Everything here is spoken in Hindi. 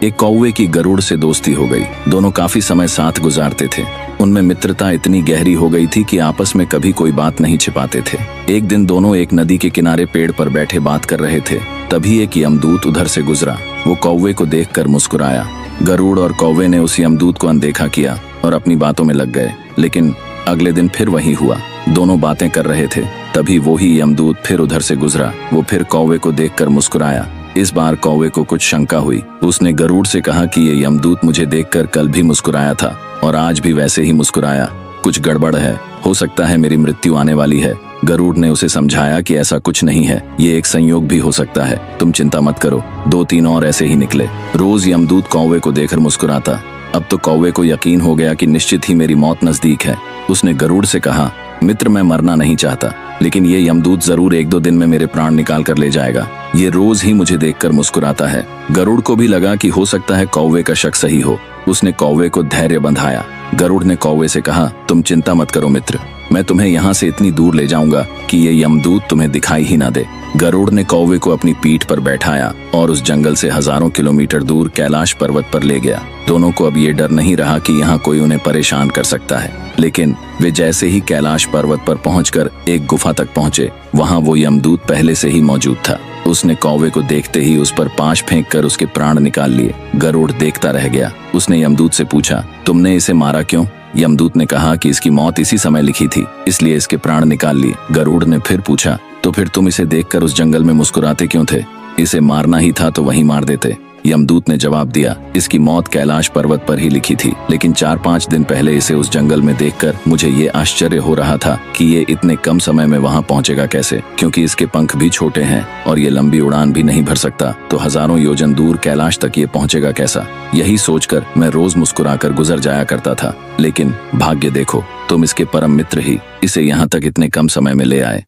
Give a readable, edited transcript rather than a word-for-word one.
एक कौवे की गरुड़ से दोस्ती हो गई। दोनों काफी समय साथ गुजारते थे। उनमें मित्रता इतनी गहरी हो गई थी कि आपस में कभी कोई बात नहीं छिपाते थे। एक दिन दोनों एक नदी के किनारे पेड़ पर बैठे बात कर रहे थे। तभी एक यमदूत उधर से गुजरा। वो कौवे को देखकर मुस्कुराया। गरुड़ और कौवे ने उस यमदूत को अनदेखा किया और अपनी बातों में लग गए। लेकिन अगले दिन फिर वही हुआ। दोनों बातें कर रहे थे, तभी वही यमदूत फिर उधर से गुजरा। वो फिर कौवे को देखकर मुस्कुराया। इस बार कौवे को कुछ शंका हुई। उसने गरुड़ से कहा कि ये यमदूत मुझे देखकर कल भी मुस्कुराया था और आज भी वैसे ही मुस्कुराया। कुछ गड़बड़ है, हो सकता है मेरी मृत्यु आने वाली है। गरुड़ ने उसे समझाया कि ऐसा कुछ नहीं है, ये एक संयोग भी हो सकता है, तुम चिंता मत करो। 2-3 और ऐसे ही निकले। रोज यमदूत कौवे को देखकर मुस्कुराता। अब तो कौवे को यकीन हो गया कि निश्चित ही मेरी मौत नजदीक है। उसने गरुड़ से कहा, मित्र मैं मरना नहीं चाहता, लेकिन ये यमदूत जरूर 1-2 दिन में मेरे प्राण निकाल कर ले जाएगा। ये रोज ही मुझे देखकर मुस्कुराता है। गरुड़ को भी लगा कि हो सकता है कौवे का शक सही हो। उसने कौवे को धैर्य बंधाया। गरुड़ ने कौवे से कहा, तुम चिंता मत करो मित्र, मैं तुम्हें यहाँ से इतनी दूर ले जाऊंगा कि ये यमदूत तुम्हें दिखाई ही ना दे। गरुड़ ने कौवे को अपनी पीठ पर बैठाया और उस जंगल से हजारों किलोमीटर दूर कैलाश पर्वत पर ले गया। दोनों को अब ये डर नहीं रहा कि यहाँ कोई उन्हें परेशान कर सकता है। लेकिन वे जैसे ही कैलाश पर्वत पर पहुंचकर एक गुफा तक पहुंचे, वहां वो यमदूत पहले से ही मौजूद था। उसने कौवे को देखते ही उस पर पांच फेंककर उसके प्राण निकाल लिए। गरुड़ देखता रह गया। उसने यमदूत से पूछा, तुमने इसे मारा क्यों? यमदूत ने कहा कि इसकी मौत इसी समय लिखी थी, इसलिए इसके प्राण निकाल लिए। गरुड़ ने फिर पूछा, तो फिर तुम इसे देखकर उस जंगल में मुस्कुराते क्यों थे? इसे मारना ही था तो वहीं मार देते। यमदूत ने जवाब दिया, इसकी मौत कैलाश पर्वत पर ही लिखी थी, लेकिन 4-5 दिन पहले इसे उस जंगल में देखकर मुझे ये आश्चर्य हो रहा था कि ये इतने कम समय में वहां पहुंचेगा कैसे, क्योंकि इसके पंख भी छोटे हैं और ये लंबी उड़ान भी नहीं भर सकता, तो हजारों योजन दूर कैलाश तक ये पहुंचेगा कैसा? यही सोचकर मैं रोज मुस्कुराकर गुजर जाया करता था। लेकिन भाग्य देखो, तुम इसके परम मित्र ही इसे यहाँ तक इतने कम समय में ले आए।